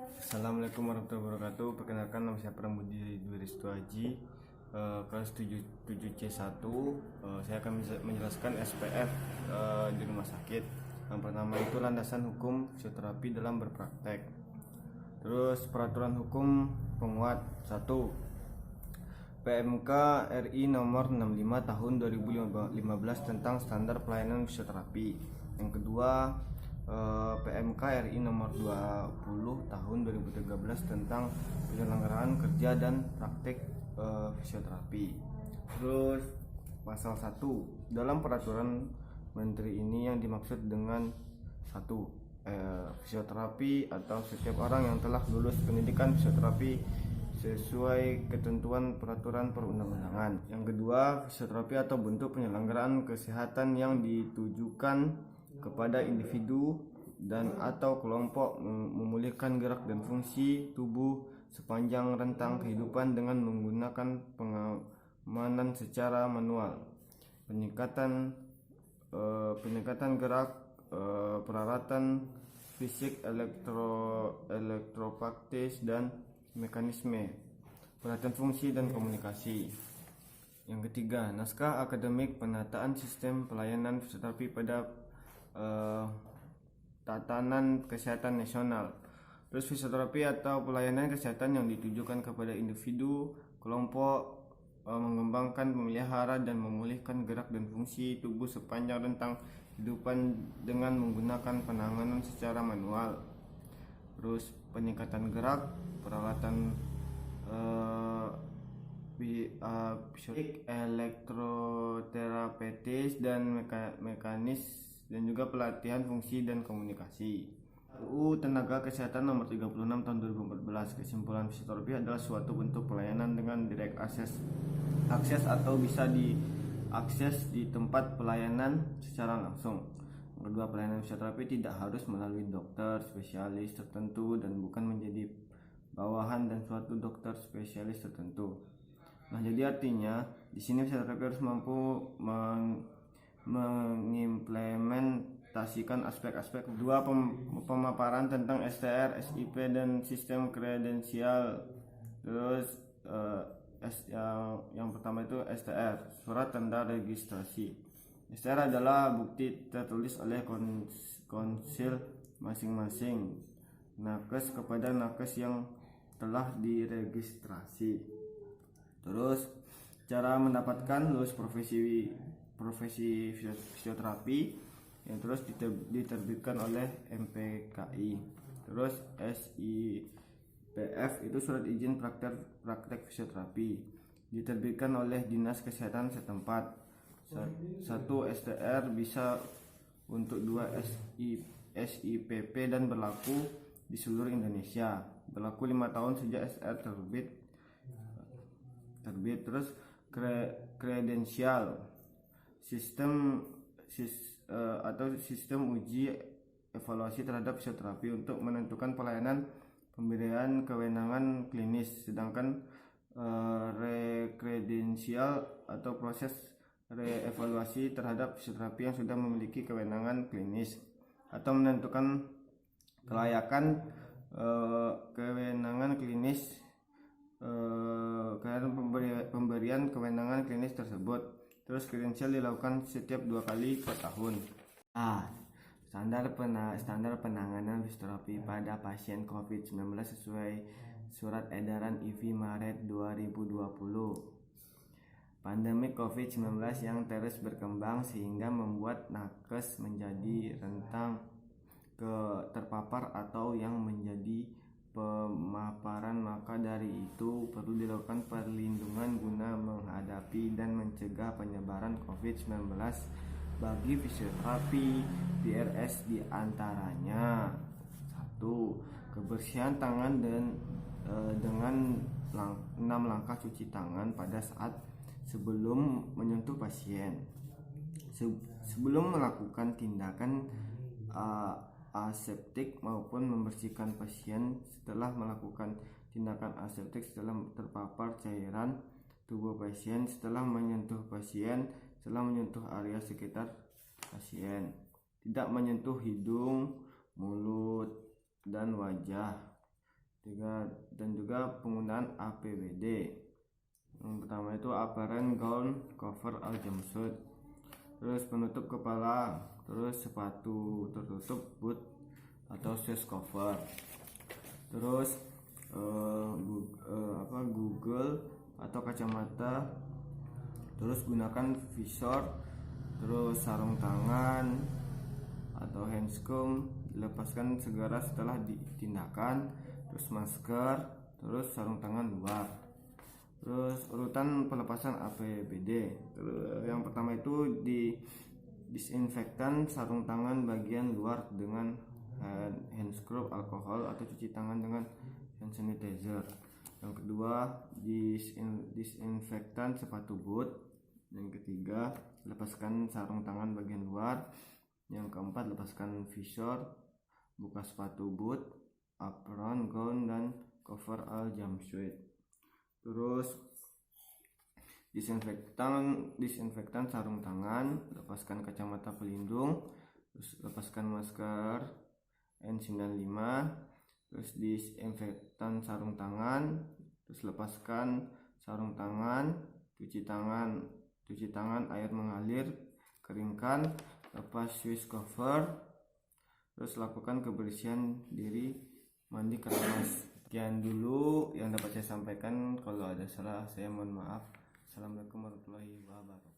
Assalamualaikum warahmatullahi wabarakatuh. Perkenalkan, nama saya Pramudi Dwi Ristu Haji, kelas 77C1. Saya akan menjelaskan SPF di rumah sakit. Yang pertama itu landasan hukum fisioterapi dalam berpraktek. Terus peraturan hukum penguat 1. PMK RI nomor 65 tahun 2015 tentang standar pelayanan fisioterapi. Yang kedua, PMK RI nomor 20 tahun 2013 tentang penyelenggaraan kerja dan praktik fisioterapi. Terus pasal 1, dalam peraturan menteri ini yang dimaksud dengan 1. Fisioterapi atau setiap orang yang telah lulus pendidikan fisioterapi sesuai ketentuan peraturan perundang-undangan. Yang kedua, fisioterapi atau bentuk penyelenggaraan kesehatan yang ditujukan kepada individu dan atau kelompok memulihkan gerak dan fungsi tubuh sepanjang rentang kehidupan dengan menggunakan pengamanan secara manual, peningkatan gerak, peralatan fisik, elektropraktis dan mekanisme, pelatihan fungsi dan komunikasi. Yang ketiga, naskah akademik penataan sistem pelayanan fisioterapi pada tatanan kesehatan nasional. Terus fisioterapi atau pelayanan kesehatan yang ditujukan kepada individu, kelompok, mengembangkan, memelihara dan memulihkan gerak dan fungsi tubuh sepanjang rentang kehidupan dengan menggunakan penanganan secara manual. Terus peningkatan gerak, peralatan fisik, elektroterapeutis dan mekanis, dan juga pelatihan fungsi dan komunikasi. UU Tenaga Kesehatan Nomor 36 Tahun 2014. Kesimpulan, fisioterapi adalah suatu bentuk pelayanan dengan direct akses atau bisa diakses di tempat pelayanan secara langsung. Kedua, pelayanan fisioterapi tidak harus melalui dokter spesialis tertentu dan bukan menjadi bawahan dan suatu dokter spesialis tertentu. Nah, jadi artinya di sini fisioterapi harus mampu mengimplementasikan aspek-aspek. Kedua, pemaparan tentang STR, SIP dan sistem kredensial. Terus yang pertama itu STR, surat tanda registrasi. STR adalah bukti tertulis oleh konsil masing-masing nakes kepada nakes yang telah diregistrasi. Terus cara mendapatkan lulus profesi fisioterapi yang terus diterbitkan oleh MPKI. Terus SIPF itu surat izin praktek fisioterapi, diterbitkan oleh Dinas Kesehatan setempat. 1 STR bisa untuk 2 SIPP dan berlaku di seluruh Indonesia. Berlaku 5 tahun sejak STR terbit. Terus kredensial, sistem uji evaluasi terhadap fisioterapi untuk menentukan pelayanan pemberian kewenangan klinis. Sedangkan rekredensial atau proses reevaluasi terhadap fisioterapi yang sudah memiliki kewenangan klinis atau menentukan kelayakan kewenangan klinis, pemberian kewenangan klinis tersebut. Terus kredensial dilakukan setiap 2 kali per tahun. Standar penanganan fisioterapi pada pasien COVID-19 sesuai Surat Edaran IV Maret 2020. Pandemi COVID-19 yang terus berkembang sehingga membuat nakes menjadi rentan terpapar atau yang menjadi pemaparan, maka dari itu perlu dilakukan perlindungan guna menghadapi dan mencegah penyebaran COVID-19 bagi fisioterapi DRS diantaranya. 1. Kebersihan tangan dengan 6 langkah cuci tangan pada saat sebelum menyentuh pasien. Sebelum melakukan tindakan aseptik maupun membersihkan pasien, setelah melakukan tindakan aseptik, setelah terpapar cairan tubuh pasien, setelah menyentuh pasien, setelah menyentuh area sekitar pasien. Tidak menyentuh hidung, mulut, dan wajah. Dan juga penggunaan APBD. Yang pertama itu apparent gown, cover al jumpsuit, terus penutup kepala, terus sepatu tertutup, boot atau shoes cover, terus Google atau kacamata, terus gunakan visor, terus sarung tangan atau handscoon dilepaskan segera setelah ditindakan, terus masker, terus sarung tangan luar. Terus urutan pelepasan APBD. Yang pertama itu disinfektan sarung tangan bagian luar dengan hand scrub alkohol atau cuci tangan dengan hand sanitizer. Yang kedua, disinfektan sepatu boot. Yang ketiga, lepaskan sarung tangan bagian luar. Yang keempat, lepaskan visor, buka sepatu boot, apron, gown, dan cover al jumpsuit. Terus disinfektan sarung tangan, lepaskan kacamata pelindung, terus lepaskan masker N95, terus disinfektan sarung tangan, terus lepaskan sarung tangan, cuci tangan air mengalir, keringkan, lepas shoes cover, terus lakukan kebersihan diri, mandi keramas. Sekian dulu yang dapat saya sampaikan. Kalau ada salah saya mohon maaf. Assalamualaikum warahmatullahi wabarakatuh.